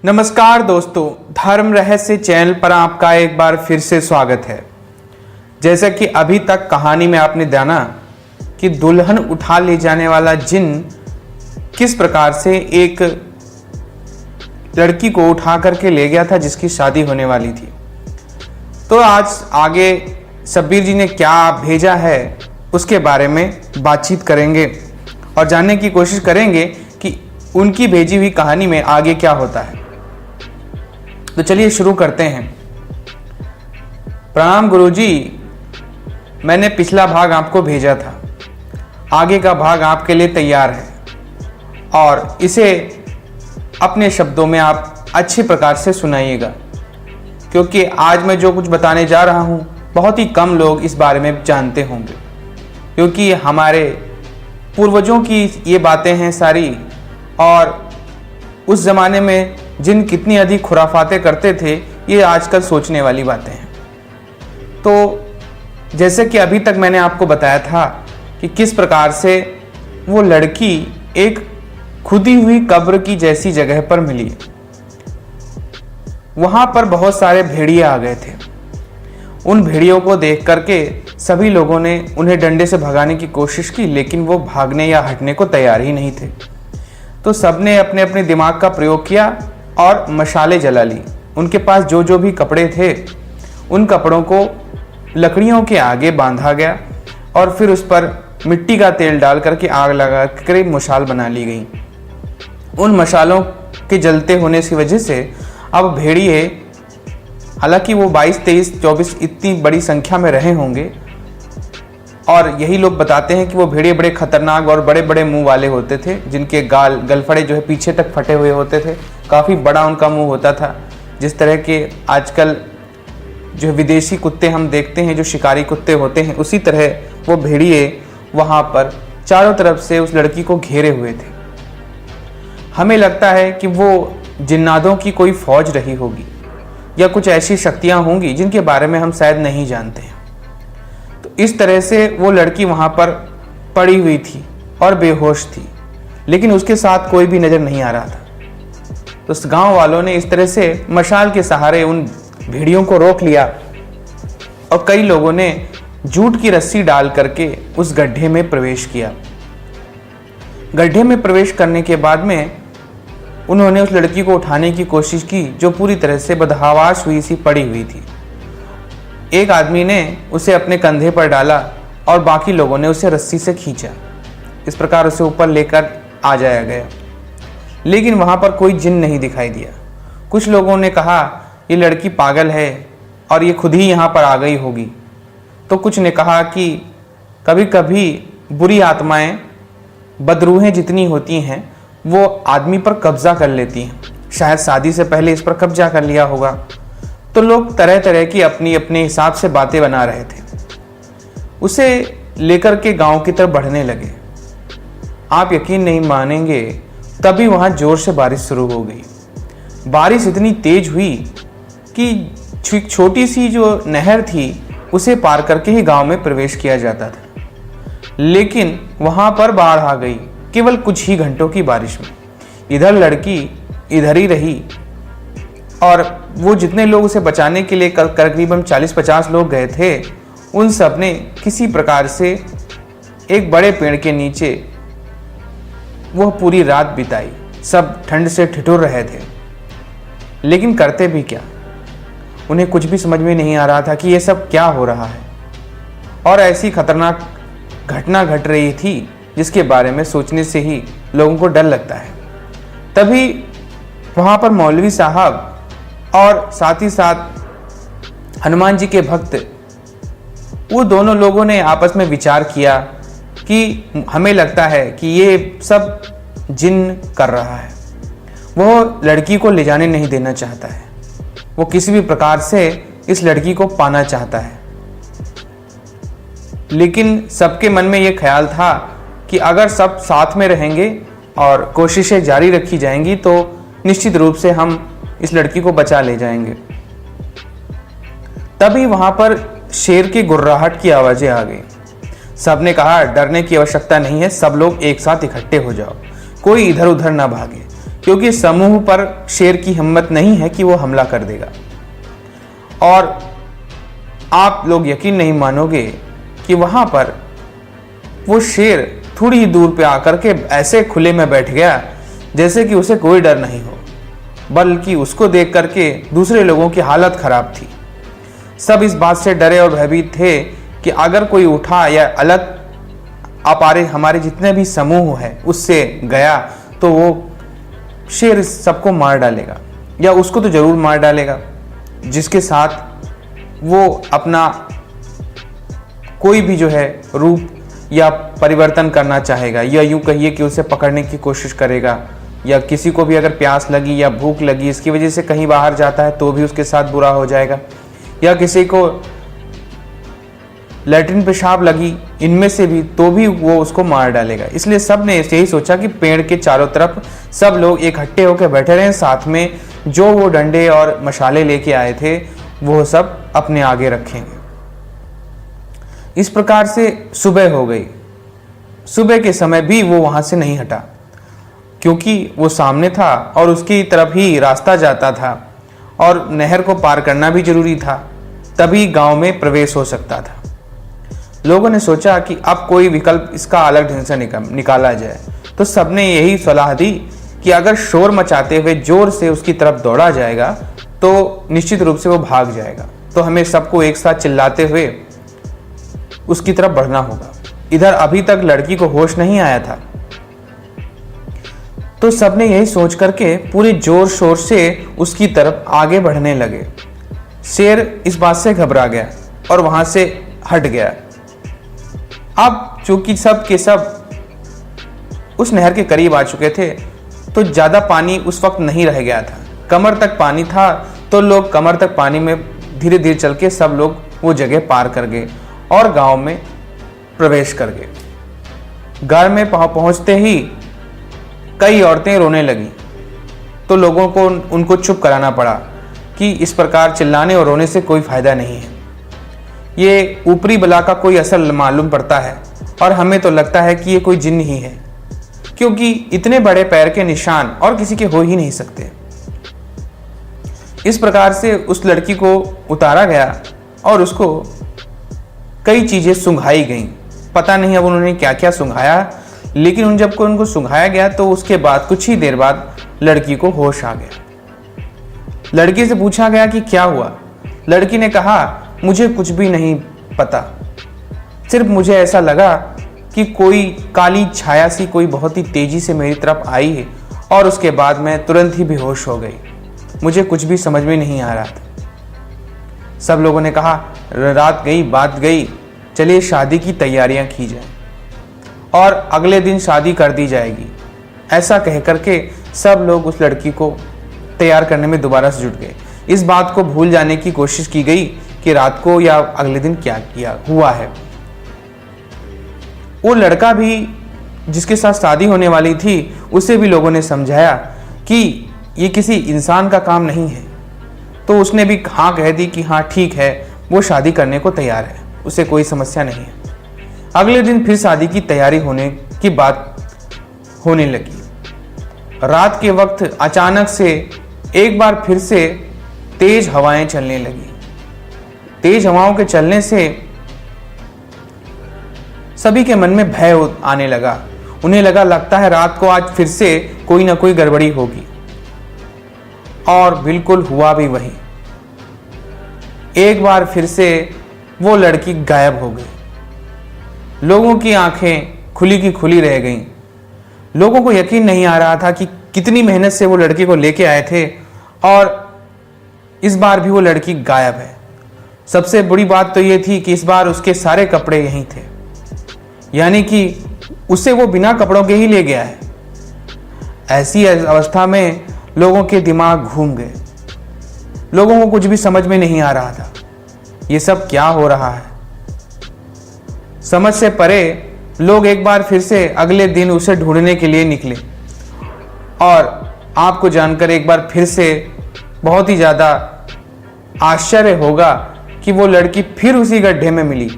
नमस्कार दोस्तों, धर्म रहस्य चैनल पर आपका एक बार फिर से स्वागत है। जैसा कि अभी तक कहानी में आपने जाना कि दुल्हन उठा ले जाने वाला जिन किस प्रकार से एक लड़की को उठा करके ले गया था जिसकी शादी होने वाली थी। तो आज आगे शब्बीर जी ने क्या भेजा है उसके बारे में बातचीत करेंगे और जानने की कोशिश करेंगे कि उनकी भेजी हुई कहानी में आगे क्या होता है। तो चलिए शुरू करते हैं। प्रणाम गुरुजी, मैंने पिछला भाग आपको भेजा था, आगे का भाग आपके लिए तैयार है और इसे अपने शब्दों में आप अच्छे प्रकार से सुनाइएगा, क्योंकि आज मैं जो कुछ बताने जा रहा हूँ बहुत ही कम लोग इस बारे में जानते होंगे, क्योंकि हमारे पूर्वजों की ये बातें हैं सारी, और उस ज़माने में जिन कितनी अधिक खुराफातें करते थे ये आजकल सोचने वाली बातें हैं। तो जैसे कि अभी तक मैंने आपको बताया था कि किस प्रकार से वो लड़की एक खुदी हुई कब्र की जैसी जगह पर मिली। वहाँ पर बहुत सारे भेड़िए आ गए थे। उन भेड़ियों को देख करके सभी लोगों ने उन्हें डंडे से भगाने की कोशिश की, लेकिन वो भागने या हटने को तैयार ही नहीं थे। तो सबने अपने अपने दिमाग का प्रयोग किया और मशाले जला ली। उनके पास जो जो भी कपड़े थे उन कपड़ों को लकड़ियों के आगे बांधा गया और फिर उस पर मिट्टी का तेल डाल करके आग लगा कर मशाल बना ली गई। उन मशालों के जलते होने की वजह से अब भेड़िए, हालांकि वो 22, 23, 24 इतनी बड़ी संख्या में रहे होंगे, और यही लोग बताते हैं कि वो भेड़िए बड़े खतरनाक और बड़े बड़े मुंह वाले होते थे, जिनके गलफड़े जो है पीछे तक फटे हुए होते थे। काफ़ी बड़ा उनका मुंह होता था, जिस तरह के आजकल जो विदेशी कुत्ते हम देखते हैं, जो शिकारी कुत्ते होते हैं, उसी तरह वो भेड़िए वहाँ पर चारों तरफ से उस लड़की को घेरे हुए थे। हमें लगता है कि वो जिन्नातों की कोई फौज रही होगी या कुछ ऐसी शक्तियाँ होंगी जिनके बारे में हम शायद नहीं जानते हैं। तो इस तरह से वो लड़की वहाँ पर पड़ी हुई थी और बेहोश थी, लेकिन उसके साथ कोई भी नज़र नहीं आ रहा था। तो उस गांव वालों ने इस तरह से मशाल के सहारे उन भेड़ियों को रोक लिया और कई लोगों ने जूट की रस्सी डाल करके उस गड्ढे में प्रवेश किया। गड्ढे में प्रवेश करने के बाद में उन्होंने उस लड़की को उठाने की कोशिश की, जो पूरी तरह से बदहवास हुई सी पड़ी हुई थी। एक आदमी ने उसे अपने कंधे पर डाला और बाकी लोगों ने उसे रस्सी से खींचा। इस प्रकार उसे ऊपर लेकर आ जाया गया, लेकिन वहाँ पर कोई जिन नहीं दिखाई दिया। कुछ लोगों ने कहा ये लड़की पागल है और ये खुद ही यहाँ पर आ गई होगी। तो कुछ ने कहा कि कभी कभी बुरी आत्माएं, बदरूहें जितनी होती हैं, वो आदमी पर कब्जा कर लेती हैं, शायद शादी से पहले इस पर कब्जा कर लिया होगा। तो लोग तरह तरह की अपनी अपने हिसाब से बातें बना रहे थे। उसे लेकर के गांव की तरफ बढ़ने लगे। आप यकीन नहीं मानेंगे, तभी वहाँ जोर से बारिश शुरू हो गई। बारिश इतनी तेज हुई कि छोटी सी जो नहर थी उसे पार करके ही गांव में प्रवेश किया जाता था, लेकिन वहाँ पर बाढ़ आ गई केवल कुछ ही घंटों की बारिश में। इधर लड़की इधर ही रही और वो जितने लोग उसे बचाने के लिए करीबन 40-50 लोग गए थे, उन सब ने किसी प्रकार से एक बड़े पेड़ के नीचे वह पूरी रात बिताई। सब ठंड से ठिठुर रहे थे, लेकिन करते भी क्या। उन्हें कुछ भी समझ में नहीं आ रहा था कि ये सब क्या हो रहा है, और ऐसी खतरनाक घटना घट रही थी जिसके बारे में सोचने से ही लोगों को डर लगता है। तभी वहाँ पर मौलवी साहब और साथ ही साथ हनुमान जी के भक्त, वो दोनों लोगों ने आपस में विचार किया कि हमें लगता है कि ये सब जिन कर रहा है। वो लड़की को ले जाने नहीं देना चाहता है, वो किसी भी प्रकार से इस लड़की को पाना चाहता है। लेकिन सबके मन में ये ख्याल था कि अगर सब साथ में रहेंगे और कोशिशें जारी रखी जाएंगी तो निश्चित रूप से हम इस लड़की को बचा ले जाएंगे। तभी वहां पर शेर की गुर्राहट की आवाजें आ गई। सबने कहा डरने की आवश्यकता नहीं है, सब लोग एक साथ इकट्ठे हो जाओ, कोई इधर उधर ना भागे, क्योंकि समूह पर शेर की हिम्मत नहीं है कि वो हमला कर देगा। और आप लोग यकीन नहीं मानोगे कि वहां पर वो शेर थोड़ी ही दूर पे आकर के ऐसे खुले में बैठ गया जैसे कि उसे कोई डर नहीं हो, बल्कि उसको देख करके दूसरे लोगों की हालत खराब थी। सब इस बात से डरे और भयभीत थे कि अगर कोई उठा या अलग अपारे हमारे जितने भी समूह है उससे गया तो वो शेर सबको मार डालेगा, या उसको तो जरूर मार डालेगा जिसके साथ वो अपना कोई भी जो है रूप या परिवर्तन करना चाहेगा, या यूं कहिए कि उसे पकड़ने की कोशिश करेगा, या किसी को भी अगर प्यास लगी या भूख लगी इसकी वजह से कहीं बाहर जाता है तो भी उसके साथ बुरा हो जाएगा, या किसी को लैट्रिन पेशाब लगी इनमें से भी तो भी वो उसको मार डालेगा। इसलिए सब ने यही सोचा कि पेड़ के चारों तरफ सब लोग इकट्ठे होकर बैठे रहे, साथ में जो वो डंडे और मशाले लेके आए थे वो सब अपने आगे रखेंगे। इस प्रकार से सुबह हो गई। सुबह के समय भी वो वहां से नहीं हटा, क्योंकि वो सामने था और उसकी तरफ ही रास्ता जाता था और नहर को पार करना भी जरूरी था, तभी गांव में प्रवेश हो सकता था। लोगों ने सोचा कि अब कोई विकल्प इसका अलग ढंग से निकाला जाए, तो सबने यही सलाह दी कि अगर शोर मचाते हुए जोर से उसकी तरफ दौड़ा जाएगा तो निश्चित रूप से वो भाग जाएगा, तो हमें सबको एक साथ चिल्लाते हुए उसकी तरफ बढ़ना होगा। इधर अभी तक लड़की को होश नहीं आया था, तो सबने यही सोच करके पूरे जोर शोर से उसकी तरफ आगे बढ़ने लगे। शेर इस बात से घबरा गया और वहां से हट गया। अब चूंकि सब के सब उस नहर के करीब आ चुके थे तो ज्यादा पानी उस वक्त नहीं रह गया था, कमर तक पानी था, तो लोग कमर तक पानी में धीरे धीरे चल के सब लोग वो जगह पार कर गए और गांव में प्रवेश कर गए। घर में पहुंचते ही कई औरतें रोने लगी, तो लोगों को उनको चुप कराना पड़ा कि इस प्रकार चिल्लाने और रोने से कोई फायदा नहीं है, ये ऊपरी बला का कोई असर मालूम पड़ता है और हमें तो लगता है कि ये कोई जिन्न ही है, क्योंकि इतने बड़े पैर के निशान और किसी के हो ही नहीं सकते। इस प्रकार से उस लड़की को उतारा गया और उसको कई चीजें सुंघाई गईं। पता नहीं अब उन्होंने क्या क्या सुंघाया, लेकिन जब उनको सुंघाया गया तो उसके बाद कुछ ही देर बाद लड़की को होश आ गया। लड़की से पूछा गया कि क्या हुआ। लड़की ने कहा, मुझे कुछ भी नहीं पता, सिर्फ मुझे ऐसा लगा कि कोई काली छाया सी कोई बहुत ही तेजी से मेरी तरफ आई है और उसके बाद मैं तुरंत ही बेहोश हो गई, मुझे कुछ भी समझ में नहीं आ रहा था। सब लोगों ने कहा, रात गई बात गई, चलिए शादी की तैयारियां की जाए और अगले दिन शादी कर दी जाएगी। ऐसा कह करके सब लोग उस लड़की को तैयार करने में दोबारा से जुट गए। इस बात को भूल जाने की कोशिश की गई कि रात को या अगले दिन क्या किया हुआ है। वो लड़का भी जिसके साथ शादी होने वाली थी उसे भी लोगों ने समझाया कि ये किसी इंसान का काम नहीं है, तो उसने भी हाँ कह दी कि हाँ ठीक है, वो शादी करने को तैयार है, उसे कोई समस्या नहीं है। अगले दिन फिर शादी की तैयारी होने की बात होने लगी। रात के वक्त अचानक से एक बार फिर से तेज हवाएं चलने लगी। तेज हवाओं के चलने से सभी के मन में भय आने लगा। उन्हें लगता है रात को आज फिर से कोई ना कोई गड़बड़ी होगी, और बिल्कुल हुआ भी वही। एक बार फिर से वो लड़की गायब हो गई। लोगों की आंखें खुली की खुली रह गईं। लोगों को यकीन नहीं आ रहा था कि कितनी मेहनत से वो लड़की को लेके आए थे और इस बार भी वो लड़की गायब है। सबसे बड़ी बात तो ये थी कि इस बार उसके सारे कपड़े यहीं थे, यानी कि उसे वो बिना कपड़ों के ही ले गया है। ऐसी अवस्था में लोगों के दिमाग घूम गए। लोगों को कुछ भी समझ में नहीं आ रहा था, ये सब क्या हो रहा है। समझ से परे लोग एक बार फिर से अगले दिन उसे ढूंढने के लिए निकले, और आपको जानकर एक बार फिर से बहुत ही ज़्यादा आश्चर्य होगा कि वो लड़की फिर उसी गड्ढे में मिली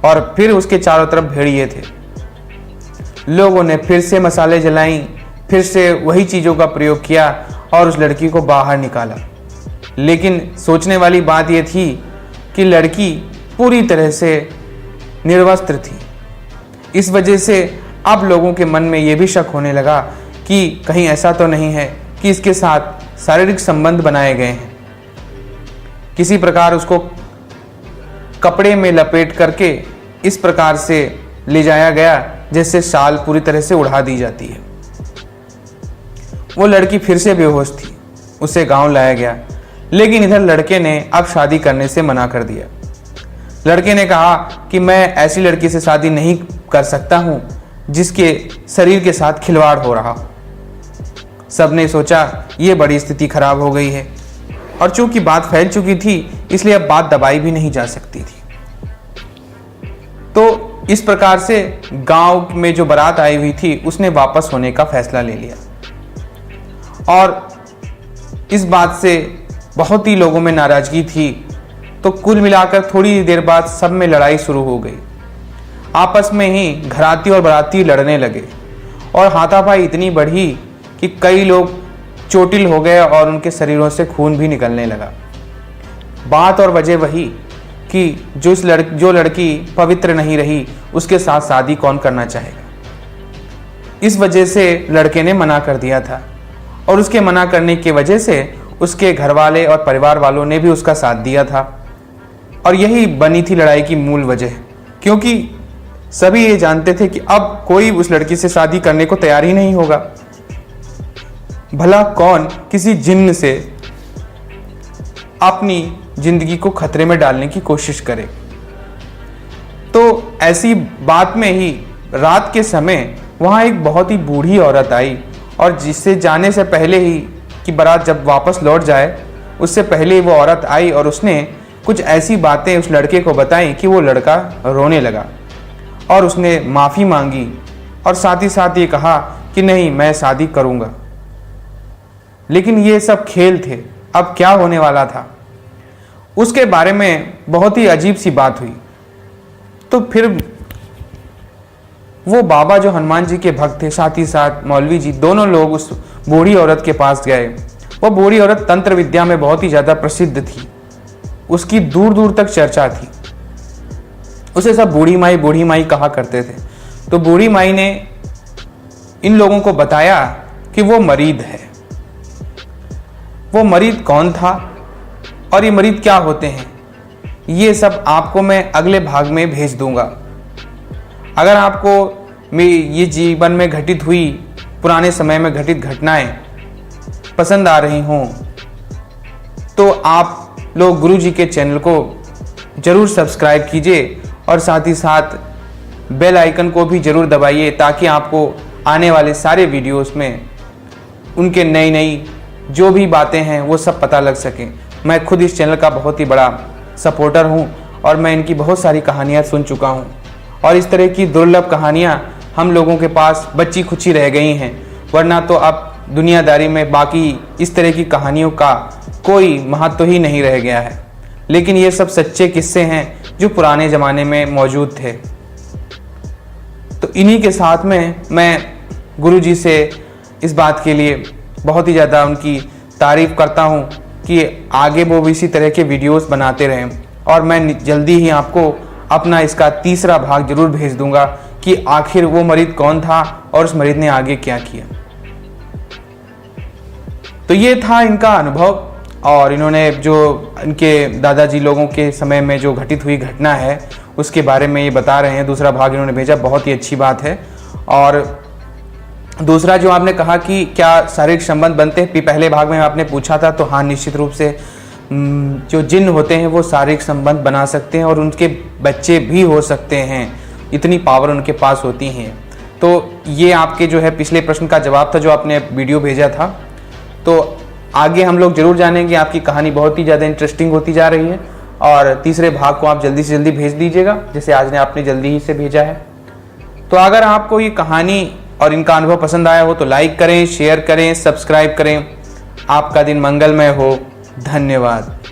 और फिर उसके चारों तरफ भेड़िए थे। लोगों ने फिर से मसाले जलाई, फिर से वही चीज़ों का प्रयोग किया और उस लड़की को बाहर निकाला। लेकिन सोचने वाली बात यह थी कि लड़की पूरी तरह से निर्वस्त्र थी। इस वजह से अब लोगों के मन में यह भी शक होने लगा कि कहीं ऐसा तो नहीं है कि इसके साथ शारीरिक संबंध बनाए गए हैं। किसी प्रकार उसको कपड़े में लपेट करके इस प्रकार से ले जाया गया जैसे शाल पूरी तरह से उड़ा दी जाती है। वो लड़की फिर से बेहोश थी, उसे गांव लाया गया, लेकिन इधर लड़के ने अब शादी करने से मना कर दिया। लड़के ने कहा कि मैं ऐसी लड़की से शादी नहीं कर सकता हूं जिसके शरीर के साथ खिलवाड़ हो रहा हो। सबने सोचा ये बड़ी स्थिति खराब हो गई है, और चूंकि बात फैल चुकी थी इसलिए अब बात दबाई भी नहीं जा सकती थी। तो इस प्रकार से गांव में जो बारात आई हुई थी उसने वापस होने का फैसला ले लिया, और इस बात से बहुत ही लोगों में नाराजगी थी। तो कुल मिलाकर थोड़ी देर बाद सब में लड़ाई शुरू हो गई। आपस में ही घराती और बाराती लड़ने लगे, और हाथापाई इतनी बढ़ी कि कई लोग चोटिल हो गए और उनके शरीरों से खून भी निकलने लगा। बात और वजह वही कि जो लड़की पवित्र नहीं रही उसके साथ शादी कौन करना चाहेगा। इस वजह से लड़के ने मना कर दिया था, और उसके मना करने की वजह से उसके घर वाले और परिवार वालों ने भी उसका साथ दिया था। और यही बनी थी लड़ाई की मूल वजह, क्योंकि सभी ये जानते थे कि अब कोई उस लड़की से शादी करने को तैयार ही नहीं होगा। भला कौन किसी जिन्न से अपनी जिंदगी को खतरे में डालने की कोशिश करे। तो ऐसी बात में ही रात के समय वहां एक बहुत ही बूढ़ी औरत आई, और जिससे जाने से पहले ही कि बारात जब वापस लौट जाए उससे पहले वो औरत आई और उसने कुछ ऐसी बातें उस लड़के को बताई कि वो लड़का रोने लगा, और उसने माफ़ी मांगी और साथ ही साथ ये कहा कि नहीं, मैं शादी करूँगा। लेकिन ये सब खेल थे, अब क्या होने वाला था उसके बारे में बहुत ही अजीब सी बात हुई। तो फिर वो बाबा जो हनुमान जी के भक्त थे, साथ ही साथ मौलवी जी, दोनों लोग उस बूढ़ी औरत के पास गए। वो बूढ़ी औरत तंत्र विद्या में बहुत ही ज़्यादा प्रसिद्ध थी, उसकी दूर दूर तक चर्चा थी। उसे सब बूढ़ी माई कहा करते थे। तो बूढ़ी माई ने इन लोगों को बताया कि वो मरीद है। वो मरीद कौन था और ये मरीद क्या होते हैं, ये सब आपको मैं अगले भाग में भेज दूंगा। अगर आपको ये जीवन में घटित हुई, पुराने समय में घटित घटनाएं पसंद आ रही हों तो आप लोग गुरु जी के चैनल को जरूर सब्सक्राइब कीजिए, और साथ ही साथ बेल आइकन को भी जरूर दबाइए, ताकि आपको आने वाले सारे वीडियोस में उनके नई जो भी बातें हैं वो सब पता लग सकें। मैं खुद इस चैनल का बहुत ही बड़ा सपोर्टर हूं, और मैं इनकी बहुत सारी कहानियां सुन चुका हूं, और इस तरह की दुर्लभ कहानियां हम लोगों के पास बची खुची रह गई हैं, वरना तो अब दुनियादारी में बाकी इस तरह की कहानियों का कोई महत्व ही नहीं रह गया है। लेकिन ये सब सच्चे किस्से हैं जो पुराने ज़माने में मौजूद थे। तो इन्हीं के साथ में मैं गुरु जी से इस बात के लिए बहुत ही ज़्यादा उनकी तारीफ़ करता हूँ कि आगे वो भी इसी तरह के वीडियोस बनाते रहें, और मैं जल्दी ही आपको अपना इसका तीसरा भाग जरूर भेज दूंगा कि आखिर वो मरीद कौन था और उस मरीद ने आगे क्या किया। तो ये था इनका अनुभव, और इन्होंने जो इनके दादाजी लोगों के समय में जो घटित हुई घटना है उसके बारे में ये बता रहे हैं। दूसरा भाग इन्होंने भेजा, बहुत ही अच्छी बात है। और दूसरा जो आपने कहा कि क्या शारीरिक संबंध बनते हैं, पहले भाग में आपने पूछा था, तो हाँ, निश्चित रूप से जो जिन्न होते हैं वो शारीरिक संबंध बना सकते हैं और उनके बच्चे भी हो सकते हैं, इतनी पावर उनके पास होती हैं। तो ये आपके जो है पिछले प्रश्न का जवाब था जो आपने वीडियो भेजा था। तो आगे हम लोग जरूर जानेंगे, आपकी कहानी बहुत ही ज़्यादा इंटरेस्टिंग होती जा रही है, और तीसरे भाग को आप जल्दी से जल्दी भेज दीजिएगा, जैसे आज ने आपने जल्दी ही से भेजा है। तो अगर आपको ये कहानी और इनका अनुभव पसंद आया हो तो लाइक करें, शेयर करें, सब्सक्राइब करें। आपका दिन मंगलमय हो। धन्यवाद।